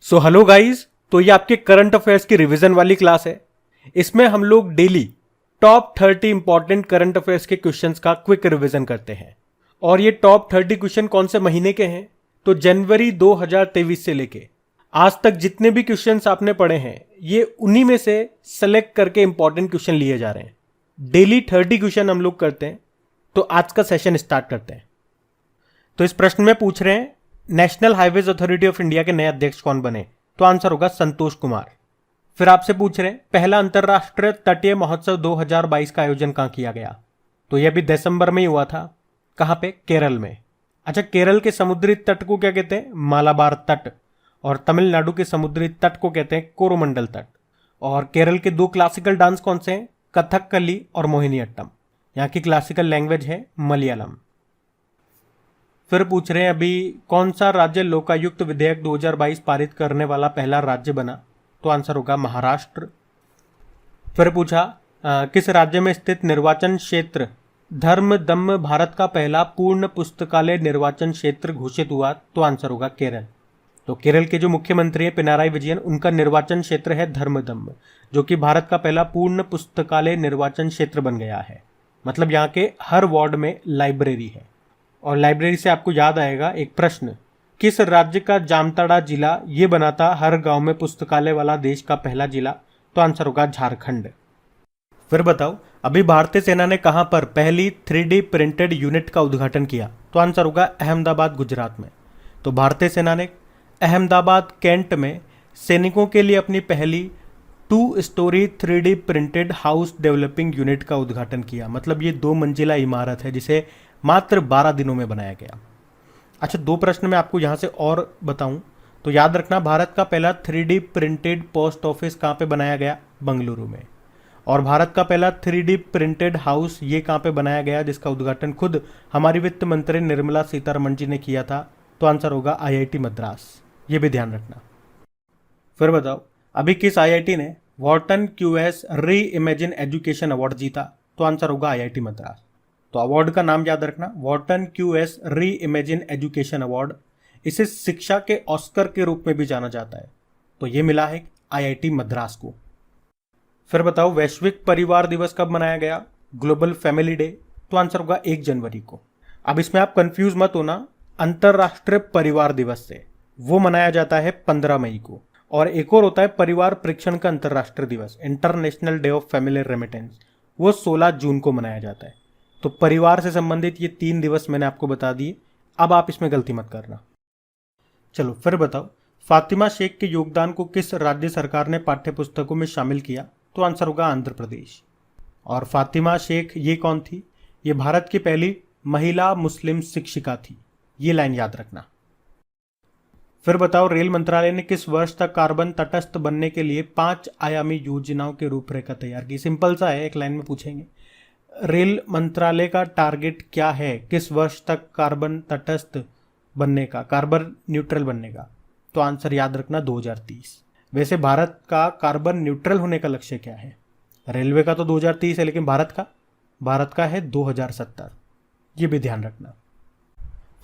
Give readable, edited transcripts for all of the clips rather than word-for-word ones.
So hello guys, तो ये आपके करंट अफेयर्स की रिवीजन वाली क्लास है। इसमें हम लोग daily top 30 important current affairs के क्वेश्चंस का क्विक रिवीजन करते हैं। और ये टॉप 30 क्वेश्चन कौन से महीने के हैं? तो जनवरी 2023 से लेके आज तक जितने भी क्वेश्चंस आपने पढ़े हैं, ये उन्हीं में से सेलेक्ट करके इंपॉर्टेंट क्वेश्चन लिए जा रहे हैं। डेली 30 क्वेश्चन हम लोग करते हैं। तो आज का सेशन स्टार्ट करते हैं। तो इस प्रश्न में पूछ रहे हैं, national highways authority of India के नए अध्यक्ष कौन बने? तो आंसर होगा संतोष कुमार। फिर आपसे पूछ रहे हैं, पहला अंतरराष्ट्रीय तटीय महोत्सव 2022 का आयोजन कहां किया गया? तो यह भी दिसंबर में ही हुआ था। कहां पे? केरल में। अच्छा, केरल के समुद्री तट को क्या कहते हैं? मालाबार तट। और तमिलनाडु के समुद्री तट को कहते हैं कोरोमंडल तट। और केरल के दो क्लासिकल डांस कौन से हैं? कथकली और मोहिनीअट्टम। यहाँ की क्लासिकल लैंग्वेज है मलयालम। फिर पूछ रहे हैं, अभी कौन सा राज्य लोकायुक्त विधेयक 2022 पारित करने वाला पहला राज्य बना? तो आंसर होगा महाराष्ट्र। फिर पूछा, किस राज्य में स्थित निर्वाचन क्षेत्र धर्मदम्म भारत का पहला पूर्ण पुस्तकालय निर्वाचन क्षेत्र घोषित हुआ? तो आंसर होगा केरल। तो केरल के जो मुख्यमंत्री हैं पिनाराई विजयन, उनका निर्वाचन क्षेत्र है धर्मदम्म, जो कि भारत का पहला पूर्ण पुस्तकालय निर्वाचन क्षेत्र बन गया है। मतलब यहाँ के हर वार्ड में लाइब्रेरी है। और लाइब्रेरी से आपको याद आएगा एक प्रश्न, किस राज्य का जामताड़ा जिला ये बना था हर गांव में पुस्तकालय वाला देश का पहला जिला? तो आंसर होगा झारखंड। फिर बताओ, अभी भारतीय सेना ने कहां पर पहली 3D प्रिंटेड यूनिट का उद्घाटन किया? तो आंसर होगा अहमदाबाद, गुजरात में। तो भारतीय सेना ने अहमदाबाद कैंट में सैनिकों के लिए अपनी पहली 2 story 3D printed house developing unit का उद्घाटन किया। मतलब ये 2 मंजिला इमारत है जिसे मात्र 12 दिनों में बनाया गया। अच्छा, 2 प्रश्न मैं आपको यहाँ से और बताऊं तो याद रखना, भारत का पहला 3D प्रिंटेड पोस्ट ऑफिस कहाँ पे बनाया गया? बंगलुरु में। और भारत का पहला 3D प्रिंटेड हाउस ये कहाँ पे बनाया गया, जिसका उद्घाटन खुद हमारी वित्त मंत्री निर्मला सीतारमण जी ने किया था? तो आंसर होगा IIT मद्रास। ये भी ध्यान रखना। फिर बताओ, अभी किस IIT ने वॉर्टन QS री इमेजिन एजुकेशन अवार्ड जीता? तो आंसर होगा IIT मद्रास। तो अवार्ड का नाम याद रखना, वॉर्टन QS री इमेजिन एजुकेशन अवार्ड। इसे शिक्षा के ऑस्कर के रूप में भी जाना जाता है। तो ये मिला है IIT मद्रास को। फिर बताओ, वैश्विक परिवार दिवस कब मनाया गया? Global family day. तो आंसर होगा 1 जनवरी को। अब इसमें आप कंफ्यूज मत होना अंतरराष्ट्रीय परिवार दिवस से, वो मनाया जाता है 15 मई को। और एक और होता है परिवार परीक्षण का अंतरराष्ट्रीय दिवस, international day of family remittance, वो 16 जून को मनाया जाता है। तो परिवार से संबंधित ये 3 दिवस मैंने आपको बता दिए। अब आप इसमें गलती मत करना। चलो फिर बताओ, फातिमा शेख के योगदान को किस राज्य सरकार ने पाठ्यपुस्तकों में शामिल किया? तो आंसर होगा आंध्र प्रदेश। और फातिमा शेख ये कौन थी? ये भारत की पहली महिला मुस्लिम शिक्षिका थी। ये लाइन याद रखना। फिर बताओ, रेल मंत्रालय ने किस वर्ष तक कार्बन तटस्थ बनने के लिए 5 आयामी योजनाओं के रूपरेखा तैयार की? सिंपल सा है, एक लाइन में पूछेंगे। रेल मंत्रालय का टारगेट क्या है किस वर्ष तक कार्बन तटस्थ बनने का, कार्बन न्यूट्रल बनने का? तो आंसर याद रखना 2030। वैसे भारत का कार्बन न्यूट्रल होने का लक्ष्य क्या है? रेलवे का तो 2030 है, लेकिन भारत का है 2070। ये भी ध्यान रखना।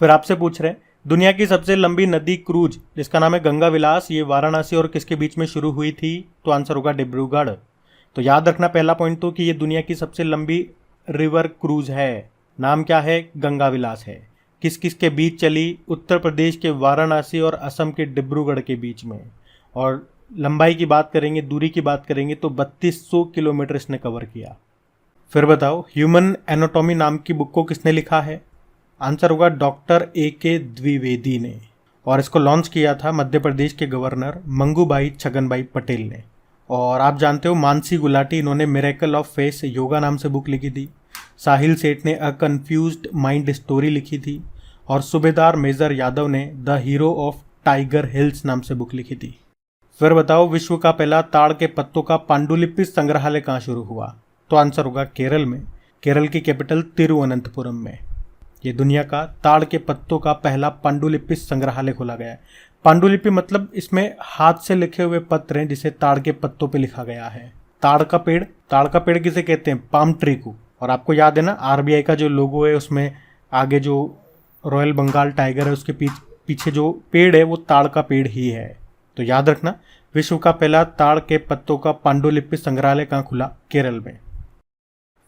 फिर आपसे पूछ रहे हैं, दुनिया की सबसे लंबी नदी क्रूज जिसका नाम है गंगा विलास, ये वाराणसी और किसके बीच में शुरू हुई थी? तो आंसर होगा डिब्रूगढ़। तो याद रखना पहला पॉइंट तो कि ये दुनिया की सबसे लंबी रिवर क्रूज है। नाम क्या है? गंगा विलास है। किस किस के बीच चली? उत्तर प्रदेश के वाराणसी और असम के डिब्रूगढ़ के बीच में। और लंबाई की बात करेंगे, दूरी की बात करेंगे तो 3200 किलोमीटर इसने कवर किया। फिर बताओ, ह्यूमन एनाटॉमी नाम की बुक को किसने लिखा है? आंसर होगा डॉक्टर AK द्विवेदी ने। और इसको लॉन्च किया था मध्य प्रदेश के गवर्नर मंगूभाई छगनभाई पटेल ने। और आप जानते हो मानसी गुलाटी, इन्होंने मिरेकल ऑफ फेस योगा नाम से बुक लिखी थी। साहिल सेठ ने अ कंफ्यूज्ड माइंड स्टोरी लिखी थी। और सूबेदार मेजर यादव ने the hero of tiger hills नाम से बुक लिखी थी। फिर बताओ, विश्व का पहला ताड़ के पत्तों का पांडुलिपि संग्रहालय कहाँ शुरू हुआ? तो आंसर होगा केरल में। केरल की कैपिटल तिरुवनंतपुरम में ये दुनिया का ताड़ के पत्तों का पहला पांडुलिपि संग्रहालय खोला गया है। पांडुलिपि मतलब इसमें हाथ से लिखे हुए पत्र हैं जिसे ताड़ के पत्तों पे लिखा गया है। ताड़ का पेड़ किसे कहते हैं? पाम ट्री को। और आपको याद है ना, RBI का जो लोगो है उसमें आगे जो रॉयल बंगाल टाइगर है उसके पीछे जो पेड़ है वो ताड़ का पेड़ ही है। तो याद रखना, विश्व का पहला ताड़ के पत्तों का पांडुलिपि संग्रहालय कहाँ खुला? केरल में।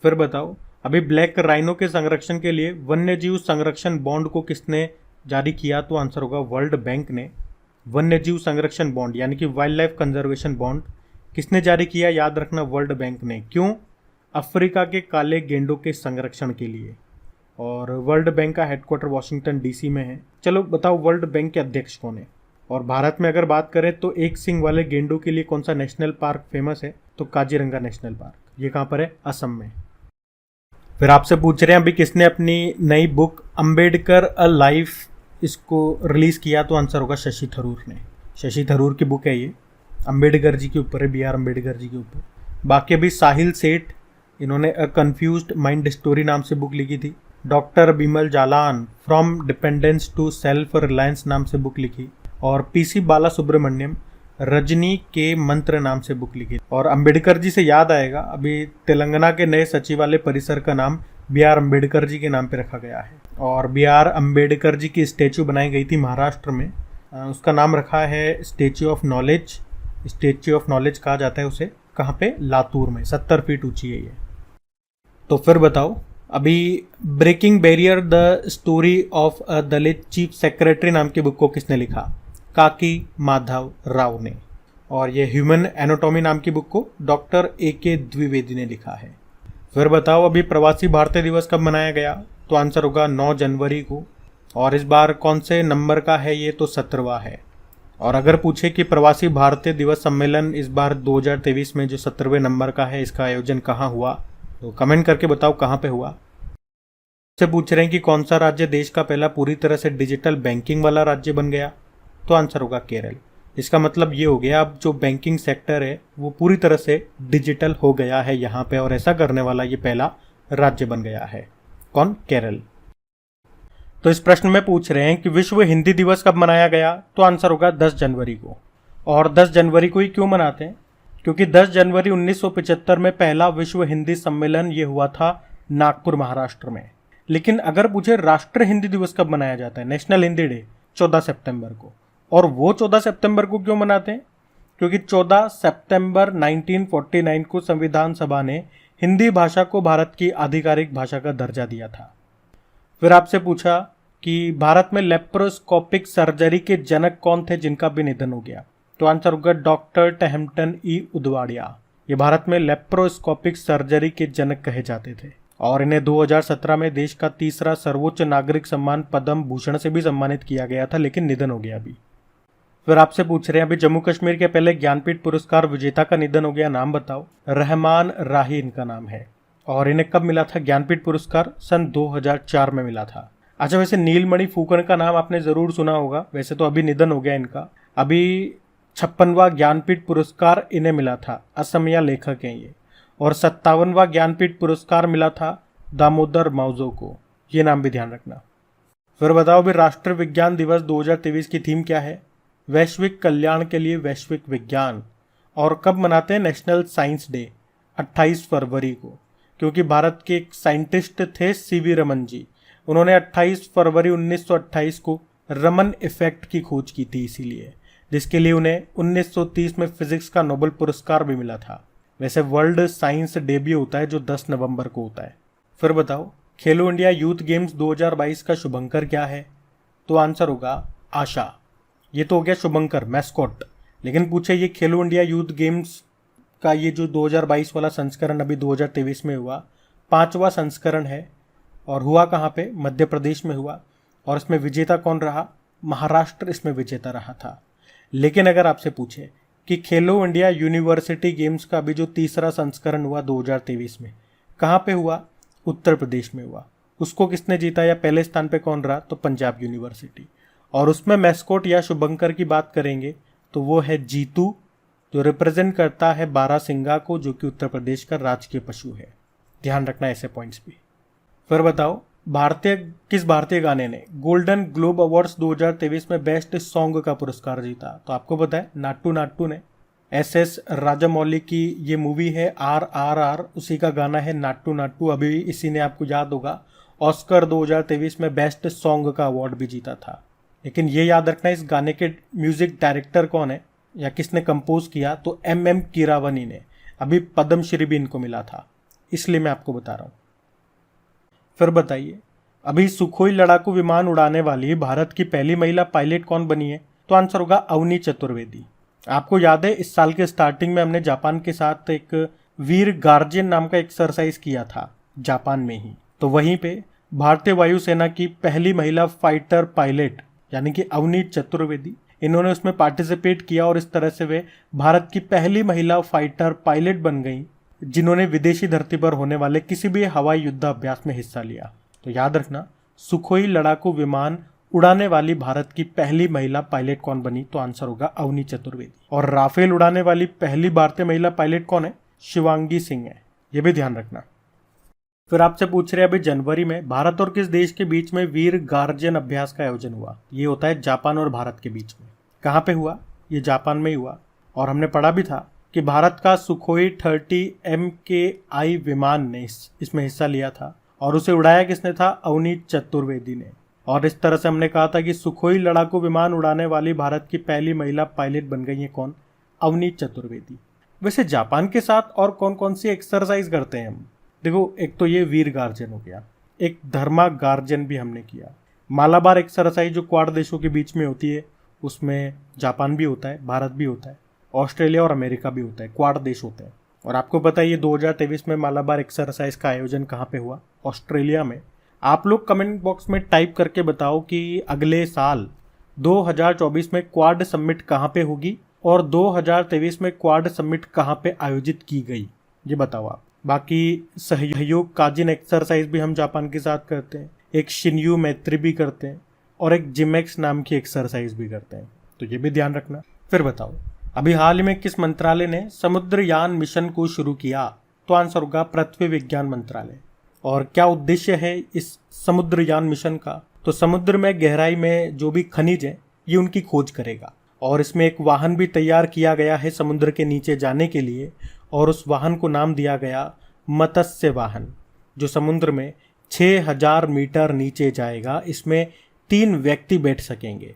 फिर बताओ, अभी ब्लैक राइनो के संरक्षण के लिए वन्यजीव संरक्षण बॉन्ड को किसने जारी किया? तो आंसर होगा वर्ल्ड बैंक ने। वन्यजीव संरक्षण बॉन्ड यानी कि वाइल्ड लाइफ कंजर्वेशन बॉन्ड किसने जारी किया? याद रखना, वर्ल्ड बैंक ने। क्यों? अफ्रीका के काले गेंडों के संरक्षण के लिए। और वर्ल्ड बैंक का हेडक्वार्टर वॉशिंगटन डीसी में है। चलो बताओ, वर्ल्ड बैंक के अध्यक्ष कौन है? और भारत में अगर बात करें तो एक सिंग वाले गेंडों के लिए कौन सा नेशनल पार्क फेमस है? तो काजीरंगा नेशनल पार्क। ये कहाँ पर है? असम में। फिर आपसे पूछ रहे हैं अभी किसने अपनी नई बुक अंबेडकर अ लाइफ इसको रिलीज किया? तो आंसर होगा शशि थरूर ने। शशि थरूर की बुक है ये, अंबेडकर जी के ऊपर है, बी आर अम्बेडकर जी के ऊपर। बाकी अभी साहिल सेठ, इन्होंने अ कन्फ्यूज्ड माइंड स्टोरी नाम से बुक लिखी थी। Doctor Bimal Jalan from dependence to self reliance नाम से बुक लिखी। और पीसी बाला सुब्रमण्यम रजनी के मंत्र नाम से बुक लिखी। और अंबेडकर जी से याद आएगा, अभी तेलंगाना के नए सचिवालय परिसर का नाम बी आर अम्बेडकर जी के नाम पे रखा गया है। और बी आर अम्बेडकर जी की स्टैचू बनाई गई थी महाराष्ट्र में, उसका नाम रखा है statue of knowledge. Statue of knowledge कहा जाता है उसे। कहाँ पे? लातूर में। 70 फीट ऊंची है ये। तो फिर बताओ, अभी breaking barrier the story of a Dalit chief secretary नाम की बुक को किसने लिखा? काकी माधव राव ने। और ये ह्यूमन एनाटॉमी नाम की बुक को डॉक्टर AK द्विवेदी ने लिखा है। फिर बताओ, अभी प्रवासी भारतीय दिवस कब मनाया गया? तो आंसर होगा 9 जनवरी को। और इस बार कौन से नंबर का है ये? तो 17वां है। और अगर पूछे कि प्रवासी भारतीय दिवस सम्मेलन इस बार 2023 में जो 17वें नंबर का है, इसका आयोजन कहाँ हुआ? तो कमेंट करके बताओ कहाँ पे हुआ। से पूछ रहे हैं कि कौन सा राज्य देश का पहला पूरी तरह से डिजिटल बैंकिंग वाला राज्य बन गया? तो आंसर होगा केरल। इसका मतलब ये हो गया, अब जो बैंकिंग सेक्टर है वो पूरी तरह से डिजिटल हो गया है यहाँ पे, और ऐसा करने वाला ये पहला राज्य बन गया है। कौन? केरल। तो इस प्रश्न में पूछ रहे हैं कि विश्व हिंदी दिवस कब मनाया गया? तो आंसर होगा 10 जनवरी को। और 10 जनवरी को ही क्यों मनाते हैं? क्योंकि 10 जनवरी 1975 में पहला विश्व हिंदी सम्मेलन ये हुआ था नागपुर, महाराष्ट्र में। लेकिन अगर पूछे राष्ट्रीय हिंदी दिवस कब मनाया जाता है, नेशनल हिंदी डे, 14 सितंबर को। और वो 14 सितंबर को क्यों मनाते हैं? क्योंकि 14 सितंबर 1949 को संविधान सभा ने हिंदी भाषा को भारत की आधिकारिक भाषा का दर्जा दिया था। फिर आपसे पूछा कि भारत में लेप्रोस्कोपिक सर्जरी के जनक कौन थे जिनका भी निधन हो गया? तो आंसर होगा डॉक्टर टेहमटन ई उदवाड़िया। ये भारत में लेप्रोस्कोपिक सर्जरी के जनक कहे जाते थे। और इन्हें 2017 में देश का तीसरा सर्वोच्च नागरिक सम्मान पद्म भूषण से भी सम्मानित किया गया था, लेकिन निधन हो गया अभी। फिर आपसे पूछ रहे हैं अभी जम्मू कश्मीर के पहले ज्ञानपीठ पुरस्कार विजेता का निधन हो गया, नाम बताओ। रहमान राही इनका नाम है। और इन्हें कब मिला था ज्ञानपीठ पुरस्कार? सन 2004 में मिला था। अच्छा, वैसे नीलमणि फूकन का नाम आपने जरूर सुना होगा, वैसे तो अभी निधन हो गया इनका। अभी 56वां ज्ञानपीठ पुरस्कार इन्हें मिला था, असमिया लेखक हैं ये। और 57वां ज्ञानपीठ पुरस्कार मिला था दामोदर माउजो को। ये नाम भी ध्यान रखना। फिर बताओ भी राष्ट्रीय विज्ञान दिवस 2023 की थीम क्या है? वैश्विक कल्याण के लिए वैश्विक विज्ञान। और कब मनाते हैं नेशनल साइंस डे? 28 फरवरी को। क्योंकि भारत के एक साइंटिस्ट थे CV रमन जी, उन्होंने 28 फरवरी 1928 को रमन इफेक्ट की खोज की थी, इसीलिए, जिसके लिए उन्हें 1930 में फिजिक्स का नोबेल पुरस्कार भी मिला था। वैसे वर्ल्ड साइंस डे भी होता है जो 10 नवंबर को होता है। फिर बताओ, खेलो इंडिया यूथ गेम्स 2022 का शुभंकर क्या है? तो आंसर होगा आशा। ये तो हो गया शुभंकर, मैस्कॉट। लेकिन पूछे ये खेलो इंडिया यूथ गेम्स का ये जो 2022 वाला संस्करण अभी 2023 में हुआ, 5वां संस्करण है। और हुआ कहाँ पे? मध्य प्रदेश में हुआ। और इसमें विजेता कौन रहा? महाराष्ट्र इसमें विजेता रहा था। लेकिन अगर आपसे पूछे कि खेलो इंडिया यूनिवर्सिटी गेम्स का अभी जो तीसरा संस्करण हुआ 2023 में, कहाँ पे हुआ? उत्तर प्रदेश में हुआ। उसको किसने जीता या पहले स्थान पे कौन रहा? तो पंजाब यूनिवर्सिटी। और उसमें मैस्कॉट या शुभंकर की बात करेंगे तो वो है जीतू, जो रिप्रेजेंट करता है बारासिंगा को, जो कि उत्तर प्रदेश का राजकीय पशु है। ध्यान रखना ऐसे पॉइंट्स भी। फिर बताओ, किस भारतीय गाने ने गोल्डन ग्लोब अवार्ड्स 2023 में बेस्ट सॉन्ग का पुरस्कार जीता? तो आपको पता है, नाट्टू नाट्टू ने। SS राजामौली की ये मूवी है RRR, उसी का गाना है नाट्टू नाट्टू। अभी इसी ने, आपको याद होगा, ऑस्कर 2023 में बेस्ट सॉन्ग का अवार्ड भी जीता था। लेकिन ये याद रखना, इस गाने के म्यूजिक डायरेक्टर कौन है? या किसने कंपोज किया, तो एम कीरावनी ने। अभी पद्मश्री भी इनको मिला था, इसलिए मैं आपको बता रहा हूँ। फिर बताइए, अभी सुखोई लड़ाकू विमान उड़ाने वाली भारत की पहली महिला पायलट कौन बनी है? तो आंसर होगा अवनी चतुर्वेदी। आपको याद है इस साल के स्टार्टिंग में हमने जापान के साथ एक वीर गार्जियन नाम का एक्सरसाइज किया था जापान में ही, तो वहीं पे भारतीय वायुसेना की पहली महिला फाइटर पायलट यानी कि अवनी चतुर्वेदी, इन्होंने उसमें पार्टिसिपेट किया और इस तरह से वे भारत की पहली महिला फाइटर पायलट बन गई जिन्होंने विदेशी धरती पर होने वाले किसी भी हवाई युद्धाभ्यास में हिस्सा लिया। तो याद रखना, सुखोई लड़ाकू विमान उड़ाने वाली भारत की पहली महिला पायलट कौन बनी? तो आंसर होगा अवनी चतुर्वेदी। और राफेल उड़ाने वाली पहली भारतीय महिला पायलट कौन है? शिवांगी सिंह है, ये भी ध्यान रखना। फिर आपसे पूछ रहे हैं अभी जनवरी में भारत और किस देश के बीच में वीर गार्जियन अभ्यास का आयोजन हुआ? ये होता है जापान और भारत के बीच में। कहाँ पे हुआ? ये जापान में ही हुआ। और हमने पढ़ा भी था कि भारत का सुखोई 30 MKI विमान ने इसमें हिस्सा लिया था और उसे उड़ाया किसने था? अवनी चतुर्वेदी ने। और इस तरह से हमने कहा था कि सुखोई लड़ाकू विमान उड़ाने वाली भारत की पहली महिला पायलट बन गई है कौन? अवनी चतुर्वेदी। वैसे जापान के साथ और कौन कौन सी एक्सरसाइज करते हैं हम? देखो, एक तो ये वीर गार्जियन हो गया, एक धर्मा गार्जियन भी हमने किया। मालाबार एक्सरसाइज जो क्वाड देशों के बीच में होती है, उसमें जापान भी होता है, भारत भी होता है, ऑस्ट्रेलिया और अमेरिका भी होता है, क्वाड देश होते हैं। और आपको पता है ये 2023 में मालाबार एक्सरसाइज का आयोजन कहाँ पे हुआ? ऑस्ट्रेलिया में। आप लोग कमेंट बॉक्स में टाइप करके बताओ कि अगले साल 2024 में क्वाड समिट कहाँ पे होगी और 2023 में क्वाड समिट कहाँ पे आयोजित की गई, ये बताओ आप। बाकी सहयोग काजिन एक्सरसाइज भी हम जापान के साथ करते हैं, एक शिन्यू मैत्री भी करते हैं और एक जिमेक्स नाम की एक्सरसाइज भी करते हैं, तो ये भी ध्यान रखना। फिर बताओ, अभी हाल ही में किस मंत्रालय ने समुद्रयान मिशन को शुरू किया? तो आंसर होगा पृथ्वी विज्ञान मंत्रालय। और क्या उद्देश्य है इस समुद्रयान मिशन का? तो समुद्र में गहराई में जो भी खनिज है ये उनकी खोज करेगा। और इसमें एक वाहन भी तैयार किया गया है समुद्र के नीचे जाने के लिए, और उस वाहन को नाम दिया गया मत्स्य वाहन, जो समुद्र में 6000 मीटर नीचे जाएगा। इसमें 3 व्यक्ति बैठ सकेंगे।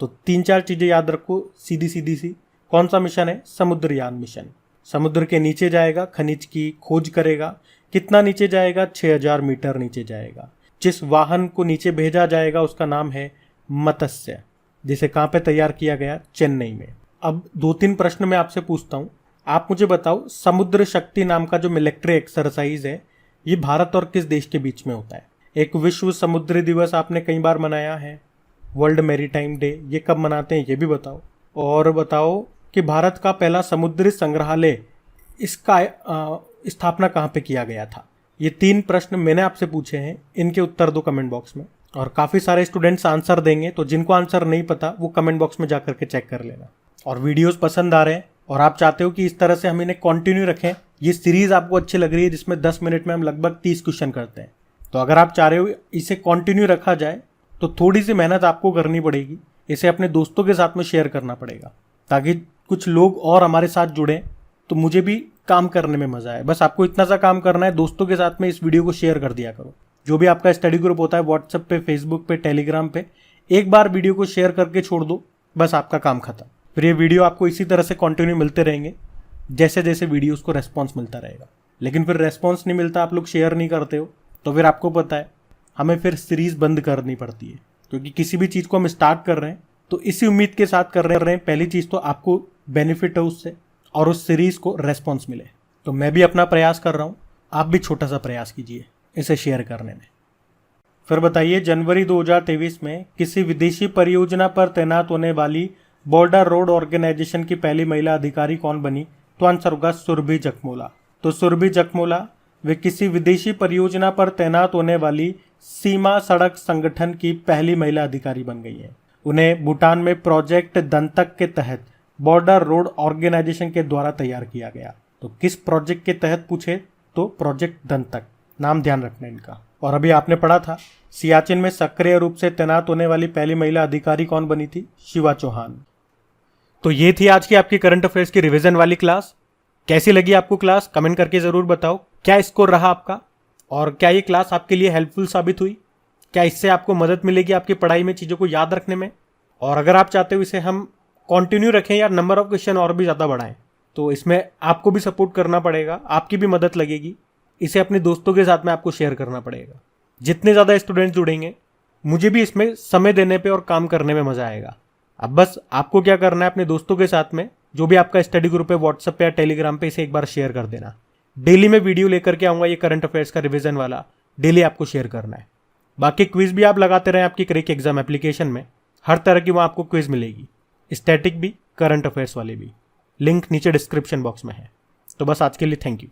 तो 3-4 चीजें याद रखो सीधी सीधी सी। कौन सा मिशन है? समुद्रयान मिशन। समुद्र के नीचे जाएगा, खनिज की खोज करेगा। कितना नीचे जाएगा? 6000 मीटर नीचे जाएगा। जिस वाहन को नीचे भेजा जाएगा उसका नाम है मत्स्य, जिसे कहाँ पे तैयार किया गया? चेन्नई में। अब 2-3 प्रश्न मैं आपसे पूछता हूँ, आप मुझे बताओ समुद्र शक्ति नाम का जो मिलिट्री एक्सरसाइज है ये भारत और किस देश के बीच में होता है? एक विश्व समुद्री दिवस आपने कई बार मनाया है, वर्ल्ड मैरीटाइम डे, ये कब मनाते हैं ये भी बताओ। और बताओ कि भारत का पहला समुद्री संग्रहालय इसका स्थापना कहाँ पे किया गया था? ये 3 प्रश्न मैंने आपसे पूछे हैं, इनके उत्तर दो कमेंट बॉक्स में। और काफ़ी सारे स्टूडेंट्स आंसर देंगे, तो जिनको आंसर नहीं पता वो कमेंट बॉक्स में जा करके चेक कर लेना। और वीडियोस पसंद आ रहे हैं और आप चाहते हो कि इस तरह से हम इन्हें कंटिन्यू रखें, ये सीरीज आपको अच्छी लग रही है जिसमें 10 मिनट में हम लगभग 30 क्वेश्चन करते हैं, तो अगर आप चाह रहे हो इसे कंटिन्यू रखा जाए तो थोड़ी सी मेहनत आपको करनी पड़ेगी। इसे अपने दोस्तों के साथ में शेयर करना पड़ेगा ताकि कुछ लोग और हमारे साथ जुड़ें, तो मुझे भी काम करने में मजा आए। बस आपको इतना सा काम करना है, दोस्तों के साथ में इस वीडियो को शेयर कर दिया करो। जो भी आपका स्टडी ग्रुप होता है व्हाट्सएप पे, फेसबुक पे, टेलीग्राम पे, एक बार वीडियो को शेयर करके छोड़ दो, बस आपका काम खत्म। फिर ये वीडियो आपको इसी तरह से कंटिन्यू मिलते रहेंगे जैसे जैसे वीडियोस को रेस्पॉन्स मिलता रहेगा। लेकिन फिर रेस्पॉन्स नहीं मिलता, आप लोग शेयर नहीं करते हो, तो फिर आपको पता है हमें फिर सीरीज बंद करनी पड़ती है, क्योंकि किसी भी चीज़ को हम स्टार्ट कर रहे हैं तो इसी उम्मीद के साथ कर रहे हैं पहली चीज़ तो आपको बेनिफिट है उससे और उस सीरीज को रेस्पॉन्स मिले। तो मैं भी अपना प्रयास कर रहा हूँ, आप भी छोटा सा प्रयास कीजिए इसे शेयर करने में। फिर बताइए, जनवरी 2023 में किसी विदेशी परियोजना पर तैनात होने वाली बॉर्डर रोड ऑर्गेनाइजेशन की पहली महिला अधिकारी कौन बनी? तो आंसर होगा सुरभि जखमोला। तो सुरभि जखमोला वे किसी विदेशी परियोजना पर तैनात होने वाली सीमा सड़क संगठन की पहली महिला अधिकारी बन गई है। उन्हें भूटान में प्रोजेक्ट दंतक के तहत बॉर्डर रोड ऑर्गेनाइजेशन के द्वारा तैयार किया गया। तो किस प्रोजेक्ट के तहत पूछे तो प्रोजेक्ट दंतक, नाम ध्यान रखना इनका। और अभी आपने पढ़ा था सियाचिन में सक्रिय रूप से तैनात होने वाली पहली महिला अधिकारी कौन बनी थी? शिवा चौहान। तो ये थी आज की आपकी करंट अफेयर्स की रिवीजन वाली क्लास। कैसी लगी आपको क्लास? कमेंट करके जरूर बताओ। क्या स्कोर रहा आपका और क्या ये क्लास आपके लिए हेल्पफुल साबित हुई? क्या इससे आपको मदद मिलेगी आपकी पढ़ाई में, चीज़ों को याद रखने में? और अगर आप चाहते हो इसे हम कंटिन्यू रखें या नंबर ऑफ क्वेश्चन और भी ज़्यादा बढ़ाएं। तो इसमें आपको भी सपोर्ट करना पड़ेगा, आपकी भी मदद लगेगी। इसे अपने दोस्तों के साथ में आपको शेयर करना पड़ेगा। जितने ज़्यादा स्टूडेंट जुड़ेंगे मुझे भी इसमें समय देने पे और काम करने में मज़ा आएगा। अब बस आपको क्या करना है, अपने दोस्तों के साथ में जो भी आपका स्टडी ग्रुप है व्हाट्सएप पे या टेलीग्राम पे, इसे एक बार शेयर कर देना। डेली मैं वीडियो लेकर के आऊँगा, ये करंट अफेयर्स का रिवीजन वाला डेली आपको शेयर करना है। बाकी क्विज भी आप लगाते रहें आपकी क्रिक एग्जाम एप्लीकेशन में, हर तरह की वहाँ आपको क्विज मिलेगी, स्टैटिक भी करंट अफेयर्स वाले भी। लिंक नीचे डिस्क्रिप्शन बॉक्स में है। तो बस आज के लिए थैंक यू।